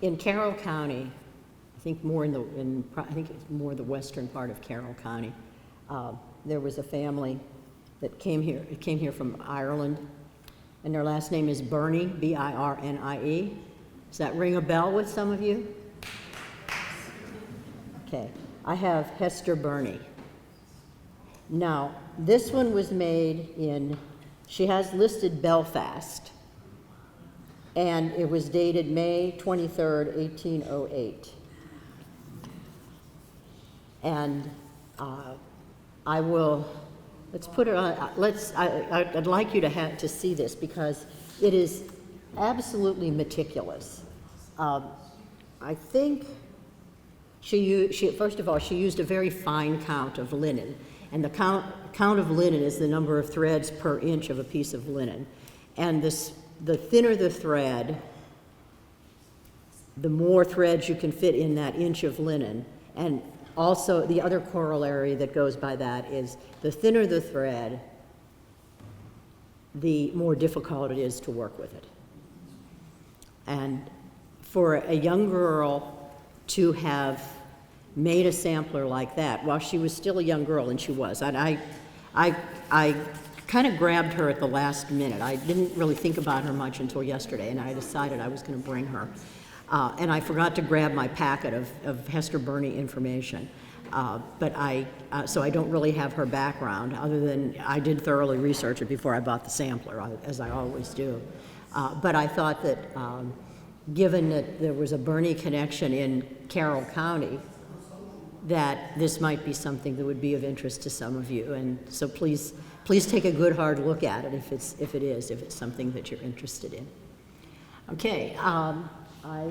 In Carroll County, I think more I think it's more the western part of Carroll County, there was a family that came here from Ireland, and their last name is Birnie, B-I-R-N-I-E. Does that ring a bell with some of you? Okay, I have Hester Birnie. Now, this one was made in, she has listed Belfast, and it was dated May 23rd, 1808. And I will, let's put it on, I'd like you to see this because it is absolutely meticulous. I think first of all, she used a very fine count of linen. And the count of linen is the number of threads per inch of a piece of linen. And the thinner the thread, the more threads you can fit in that inch of linen. And also, the other corollary that goes by that is the thinner the thread, the more difficult it is to work with it. And for a young girl to have made a sampler like that while she was still a young girl, and she was, I kind of grabbed her at the last minute. I didn't really think about her much until yesterday, and I decided I was going to bring her. And I forgot to grab my packet of Hester Birnie information. So I don't really have her background, other than I did thoroughly research it before I bought the sampler, as I always do. But I thought that given that there was a Birnie connection in Carroll County, that this might be something that would be of interest to some of you. And so please take a good hard look at it if it's something that you're interested in. Okay. I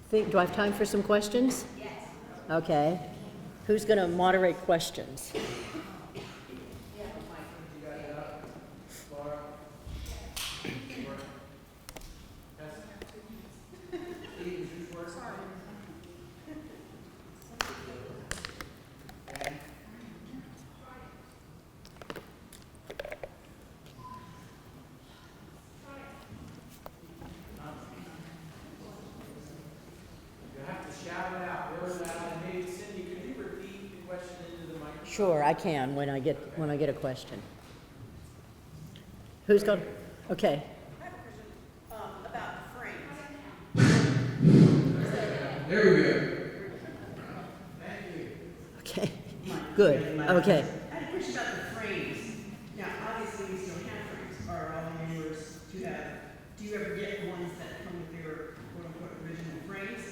think, do I have time for some questions? Yes. Okay. Who's going to moderate questions? Sure, I can when I get a question. Who's going? Okay. I have a question about the frames. There we go. Thank you. Okay. Good. Okay. I have a question about the frames. Now, obviously, we still have frames. Are all the members do you ever get ones that come with their quote-unquote original frames?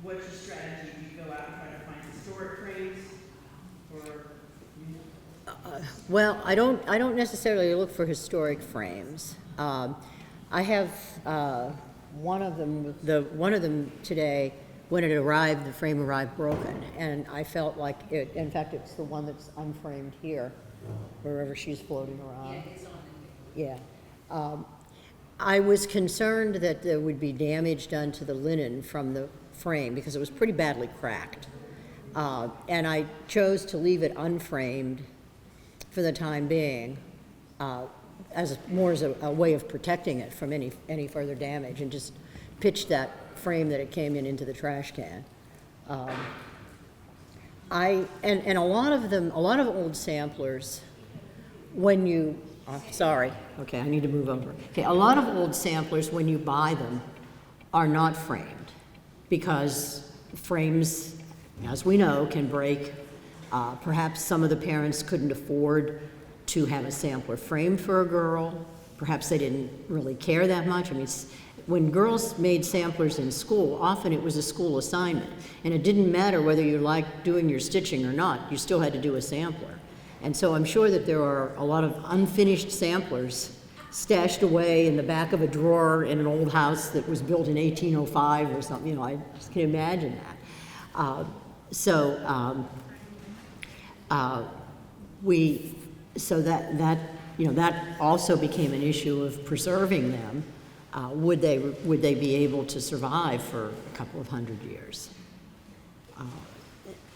What's your strategy? Do you go out and try to find historic frames? Or Well, I don't necessarily look for historic frames. I have one of them today. When it arrived, the frame arrived broken, and I felt like it. In fact, it's the one that's unframed here, wherever she's floating around. Yeah, it's on. Yeah. I was concerned that there would be damage done to the linen from the frame because it was pretty badly cracked. And I chose to leave it unframed for the time being, as a way of protecting it from any further damage, and just pitched that frame that it came in into the trash can. And a lot of old samplers, when you, sorry, okay, I need to move over. Okay, a lot of old samplers, when you buy them, are not framed, because frames, as we know, can break. Perhaps some of the parents couldn't afford to have a sampler framed for a girl. Perhaps they didn't really care that much. I mean, when girls made samplers in school, often it was a school assignment, and it didn't matter whether you liked doing your stitching or not, you still had to do a sampler. And so I'm sure that there are a lot of unfinished samplers stashed away in the back of a drawer in an old house that was built in 1805 or something. You know, I just can imagine that. That also became an issue of preserving them. Would they be able to survive for a couple of hundred years?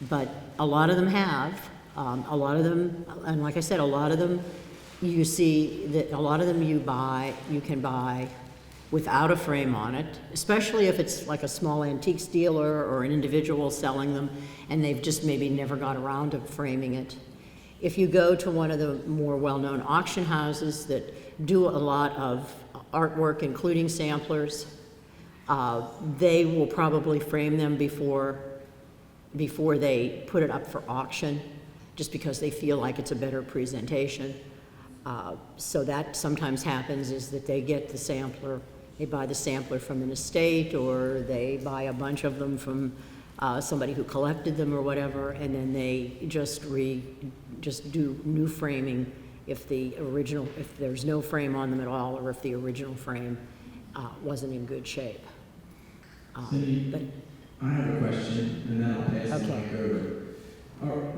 But a lot of them have. A lot of them, and like I said, a lot of them you see that a lot of them you can buy without a frame on it, especially if it's like a small antiques dealer or an individual selling them and they've just maybe never got around to framing it. If you go to one of the more well-known auction houses that do a lot of artwork, including samplers, they will probably frame them before they put it up for auction, just because they feel like it's a better presentation. So that sometimes happens, is that they get the sampler, they buy the sampler from an estate, or they buy a bunch of them from somebody who collected them or whatever, and then they just do new framing if there's no frame on them at all, or if the original frame wasn't in good shape. Cindy, I have a question, and then I'll pass the mic over.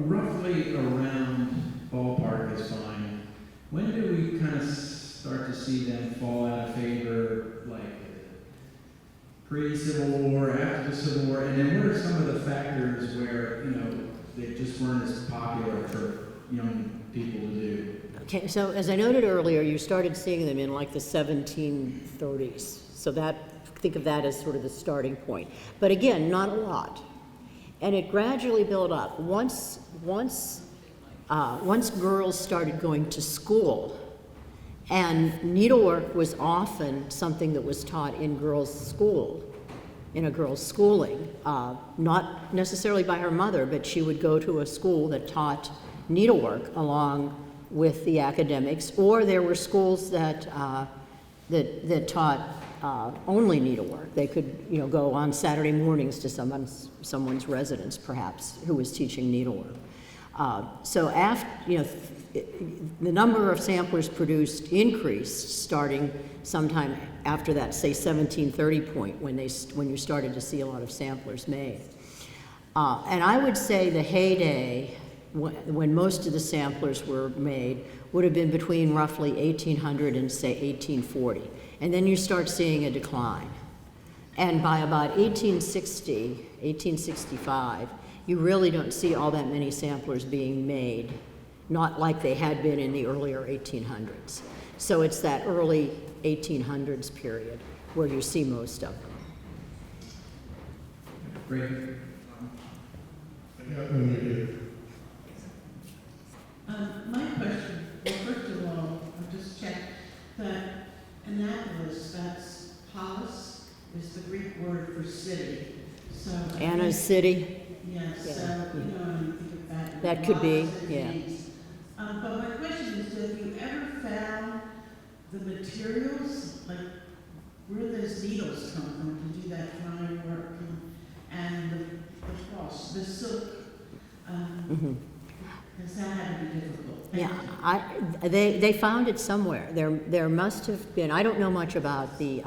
Roughly around ballpark is fine. When do we kind of start to see them fall out of favor, like pre-Civil War, after the Civil War, and then what are some of the factors where, they just weren't as popular for young people to do? Okay, so as I noted earlier, you started seeing them in like the 1730s. So think of that as sort of the starting point. But again, not a lot. And it gradually built up. Once girls started going to school, and needlework was often something that was taught in girls' school, in a girl's schooling, not necessarily by her mother, but she would go to a school that taught needlework along with the academics, or there were schools that taught only needlework. They could, go on Saturday mornings to someone's residence, perhaps, who was teaching needlework. So after, the number of samplers produced increased starting sometime after that, say 1730 point, when you started to see a lot of samplers made. And I would say the heyday, when most of the samplers were made, would have been between roughly 1800 and say 1840. And then you start seeing a decline. And by about 1860, 1865, you really don't see all that many samplers being made, not like they had been in the earlier 1800s. So it's that early 1800s period where you see most of them. Great. My question, well, first of all, I'll just check that Annapolis, that's polis, is the Greek word for city. So Anna's city? Yes, Yeah. so, when you think of that. That could be, lots of yeah. names. But my question is, have you ever found the materials, like where those needles come from to do that fine work, and the cloth, the silk? Has that had to be difficult? Yeah, they found it somewhere. There must have been, I don't know much about the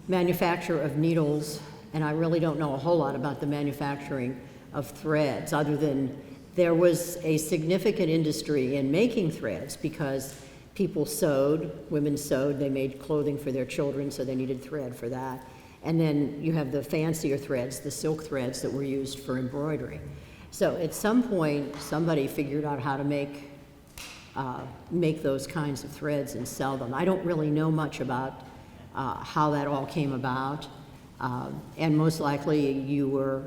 manufacture of needles, and I really don't know a whole lot about the manufacturing of threads, other than there was a significant industry in making threads, because people sewed, women sewed, they made clothing for their children, so they needed thread for that. And then you have the fancier threads, the silk threads that were used for embroidery. So at some point, somebody figured out how to make those kinds of threads and sell them. I don't really know much about how that all came about. And most likely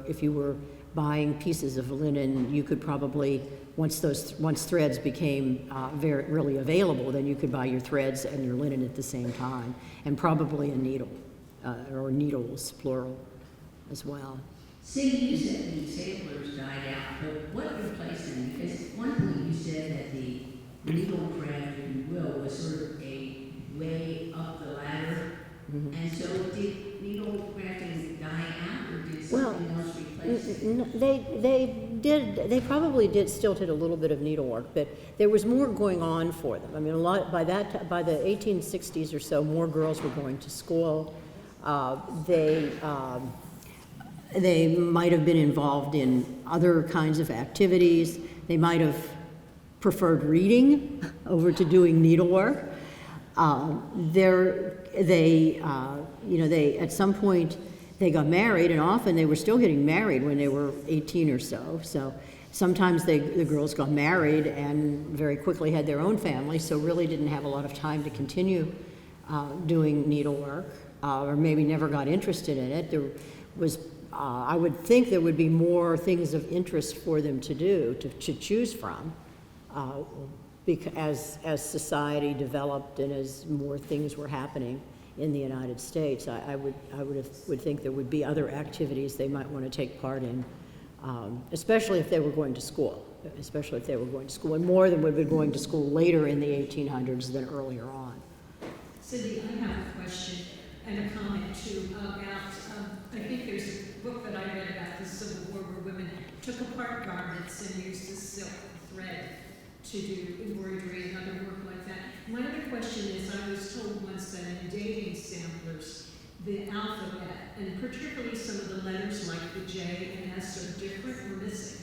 if you were buying pieces of linen, you could probably, once threads became really available, then you could buy your threads and your linen at the same time, and probably a needle, or needles, plural, as well. Cindy, you said the samplers died out, but what replaced them? Because at one point you said that the needlecraft, if you will, was sort of a way up the ladder. Mm-hmm. And so did needlecrafting die out, or did Well, something else replace it? They probably still did a little bit of needlework, but there was more going on for them. I mean, by the 1860s or so, more girls were going to school. They might have been involved in other kinds of activities. They might have preferred reading over to doing needlework. At some point they got married, and often they were still getting married when they were 18 or so. So sometimes the girls got married and very quickly had their own families, so really didn't have a lot of time to continue doing needlework, or maybe never got interested in it. There was, I would think there would be more things of interest for them to do, to choose from, because as society developed and as more things were happening in the United States, I would think there would be other activities they might want to take part in, especially if they were going to school, and more than would be going to school later in the 1800s than earlier on. Cindy, I have a question and a comment too about, I think there's a book that I read about the Civil War where women took apart garments and used the silk thread to do embroidery and other work like that. My other question is, I was told once that in dating samplers, the alphabet, and particularly some of the letters like the J and S are different or missing.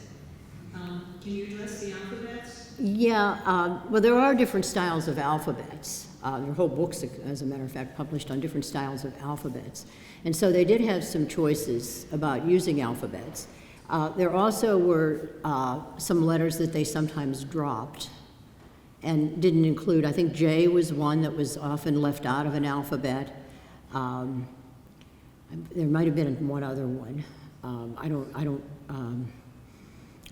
Can you address the alphabets? Yeah, well, there are different styles of alphabets. There are whole books, as a matter of fact, published on different styles of alphabets. And so they did have some choices about using alphabets. There also were some letters that they sometimes dropped and didn't include. I think J was one that was often left out of an alphabet. There might have been one other one. I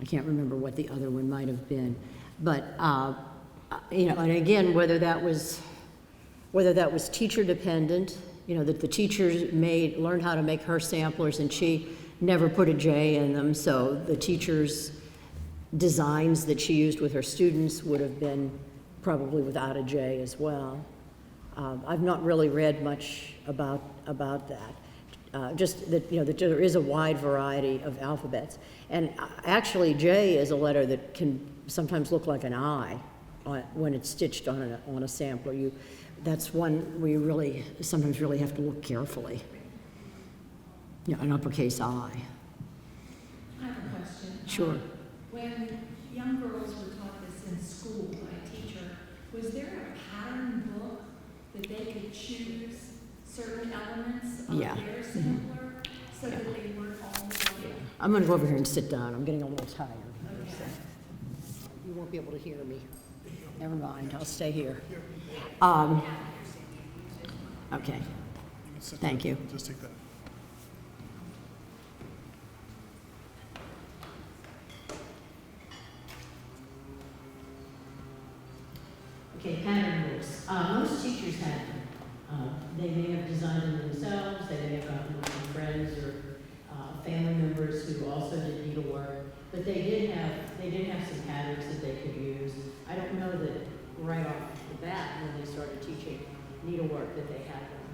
can't remember what the other one might have been. But, and again, whether that was teacher dependent, that the teachers learned how to make her samplers and she never put a J in them, so the teacher's designs that she used with her students would have been probably without a J as well. I've not really read much about that. Just that, that there is a wide variety of alphabets. And actually, J is a letter that can sometimes look like an I when it's stitched on a sampler. That's one where you sometimes really have to look carefully. An uppercase I. I have a question. Sure. When young girls were taught this in school by a teacher, was there a pattern book that they could choose certain elements of their sampler so that they weren't all alike? I'm going to go over here and sit down. I'm getting a little tired. Okay. You won't be able to hear me. Never mind. I'll stay here. Okay. Thank you. Just take that. Okay, pattern books. Most teachers have them. They may have designed them themselves. They may have gotten them from friends or family members who also did needlework. But they did have some patterns that they could use. I don't know that right off the bat when they started teaching needlework that they had them.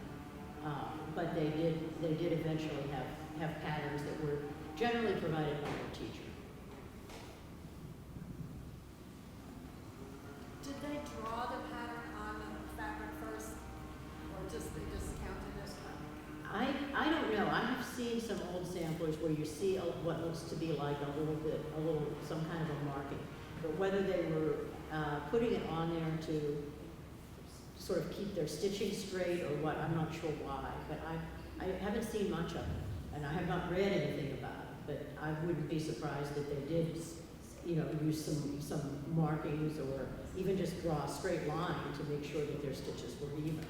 But they did eventually have patterns that were generally provided by their teacher. Did they draw the pattern on the fabric first, or they just counted as one? I don't know. I have seen some old samplers where you see what looks to be like some kind of a marking. But whether they were putting it on there to sort of keep their stitching straight or what, I'm not sure why, but I haven't seen much of it, and I have not read anything about it, but I wouldn't be surprised if they did, use some markings or even just draw a straight line to make sure that their stitches were even.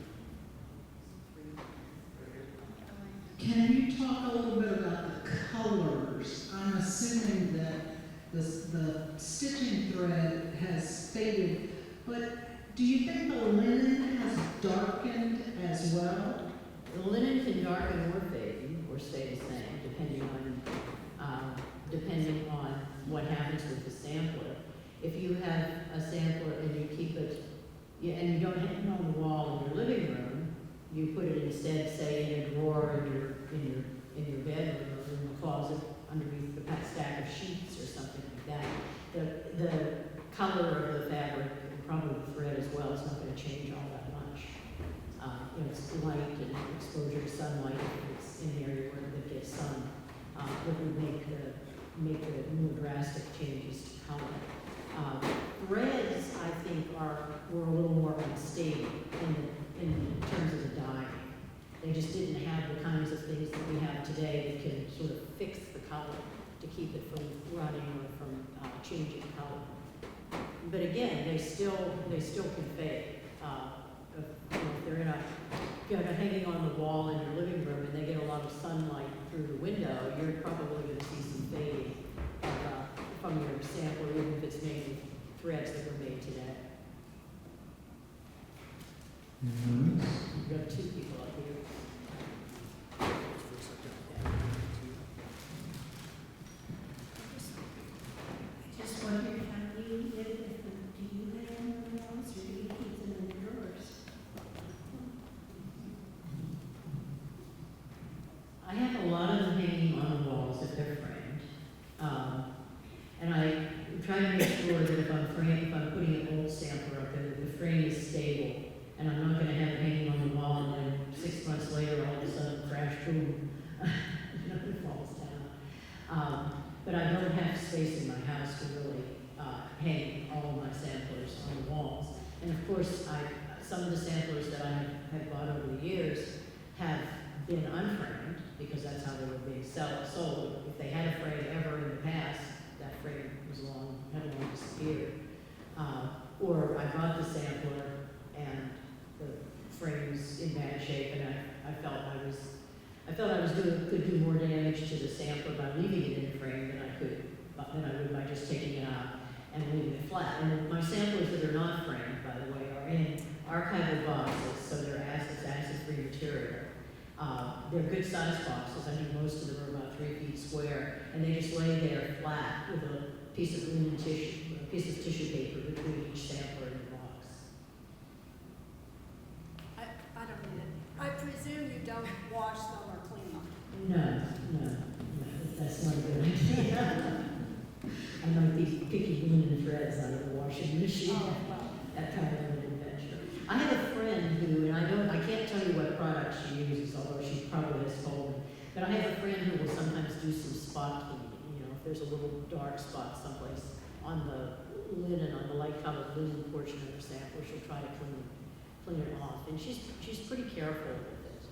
Can you talk a little bit about the colors? I'm assuming that the stitching thread has faded, but do you think the linen has darkened as well? The linen can darken or fade or stay the same, depending on what happens with the sampler. If you have a sampler and you keep it, and you don't hang it on the wall in your living room, you put it instead, say, in a drawer in your bedroom or in the closet underneath the stack of sheets or something like that. The color of the fabric and probably the thread as well is not going to change all that much. It's light and exposure to sunlight. If it's in an area where it gets sun, it would make the more drastic changes to color. Threads, I think, were a little more unstable in terms of the dyeing. They just didn't have the kinds of things that we have today that can sort of fix the color to keep it from running or from changing color. But again, they still can fade. If they're hanging on the wall in your living room and they get a lot of sunlight through the window, you're probably going to see some fading from your sampler, even if it's made with threads that were made today. We've got two people up here. I just wondered how you live with them. Do you hang on the walls or do you keep them in the drawers? I have a lot of them hanging on the walls if they're framed. And I try to make sure that if I'm putting an old sampler up there, the frame is stable. And I'm not going to have it hanging on the wall and then 6 months later all of a sudden crash, boom, it falls down. But I don't have space in my house to really hang all of my samplers on the walls. And of course, some of the samplers that I have bought over the years have been unframed because that's how they were being sold. If they had a frame ever in the past, that frame had long disappeared. Or I bought the sampler and the frame's in bad shape, and I felt I could do more damage to the sampler by leaving it in the frame than I would by just taking it out and leaving it flat. And my samplers that are not framed, by the way, are in archival boxes, so it's acid-free material. They're good sized boxes. I think most of them are about 3 feet square, and they just lay there flat with a piece of linen tissue, a piece of tissue paper between each sampler and the box. I don't need it. I presume you don't wash them or clean them. No, that's not a good idea. I like these picky linen threads out of the washing machine. Oh, well. That kind of an adventure. I have a friend who, and I can't tell you what product she uses, although she probably has told me, but I have a friend who will sometimes do some spot cleaning. If there's a little dark spot someplace on the linen, on the light-colored linen portion of her sample, she'll try to clean it off, and she's pretty careful with it.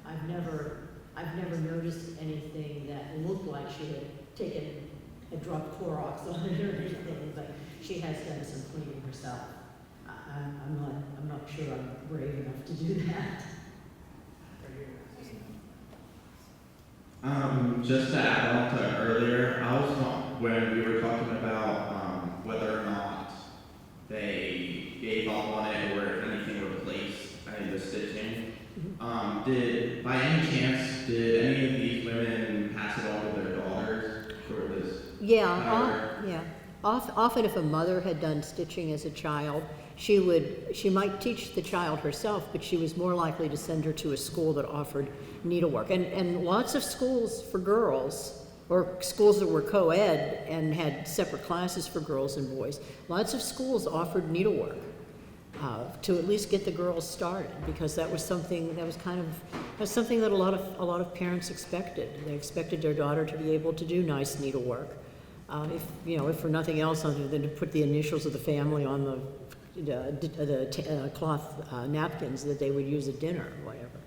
I've never noticed anything that looked like she had dropped Clorox on it or anything, but she has done some cleaning herself. I'm not sure I'm brave enough to do that. Just to add on to earlier, I was not, when we were talking about whether or not they gave up on it or if anything replaced any of the stitching, by any chance, did any of these women pass it on to their daughters for this? Yeah. Often if a mother had done stitching as a child, she might teach the child herself, but she was more likely to send her to a school that offered needlework. And lots of schools for girls, or schools that were co-ed and had separate classes for girls and boys, lots of schools offered needlework to at least get the girls started, because that was something that a lot of parents expected. They expected their daughter to be able to do nice needlework. If for nothing else other than to put the initials of the family on the cloth napkins that they would use at dinner or whatever.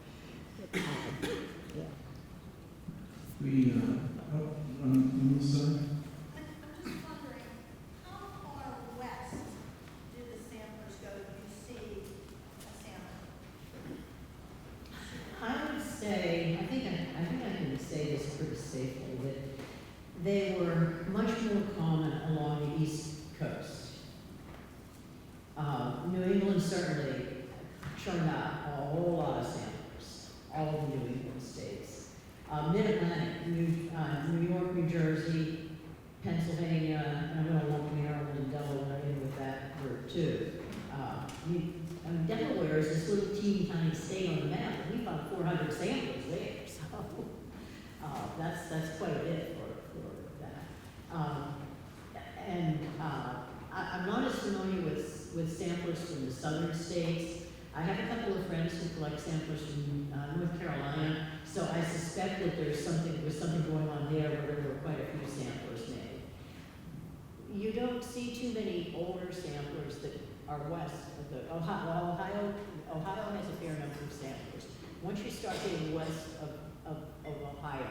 Yeah. We, on this side? I'm just wondering, how far west do the samplers go? Do you see a sampler? I would say, I think I can say this pretty safely, that they were much more common along the East Coast. New England certainly churned out a whole lot of samplers, all of the New England states. Mid-Atlantic, New York, New Jersey, Pennsylvania, and I'm going to lump Maryland and Delaware in with that group too. Delaware is this little teeny tiny state on the map, and we found 400 samplers there, so that's quite a bit for that. I'm not as familiar with samplers from the southern states. I have a couple of friends who collect samplers from North Carolina, so I suspect that there's something going on there where there were quite a few samplers made. You don't see too many older samplers that are west of the Ohio. Ohio has a fair number of samplers. Once you start getting west of Ohio,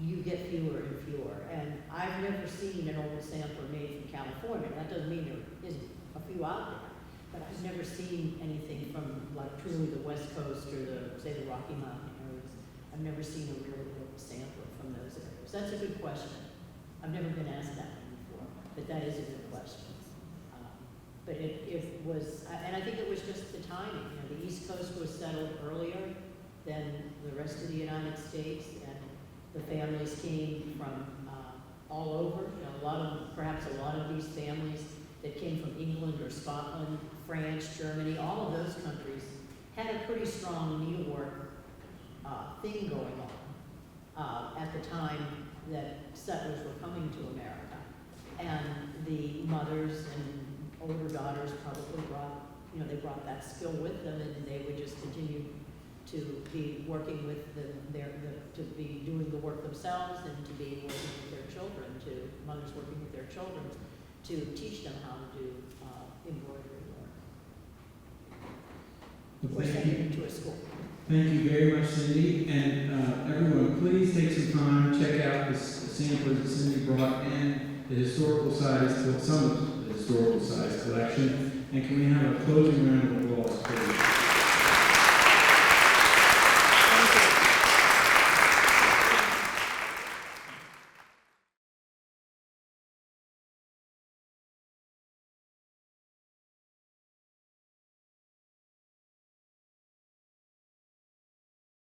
you get fewer and fewer. And I've never seen an old sampler made from California. That doesn't mean there isn't a few out there. But I've never seen anything from like truly the West Coast or the Rocky Mountain areas. I've never seen a really old sampler from those areas. That's a good question. I've never been asked that one before, but that is a good question. But it was, and I think it was just the timing. You know, the East Coast was settled earlier than the rest of the United States, and the families came from all over. You know, perhaps a lot of these families that came from England or Scotland, France, Germany, all of those countries had a pretty strong needlework thing going on at the time that settlers were coming to America. And the mothers and older daughters probably brought that skill with them, and they would just continue to be working with to be doing the work themselves, and to be working with their children, mothers working with their children to teach them how to do embroidery work. Or send them to a school. Thank you very much, Cindy. And everyone, please take some time, check out the samplers that Cindy brought and the Historical Society's, some of the Historical Society's collection. And can we have a closing round of applause, please?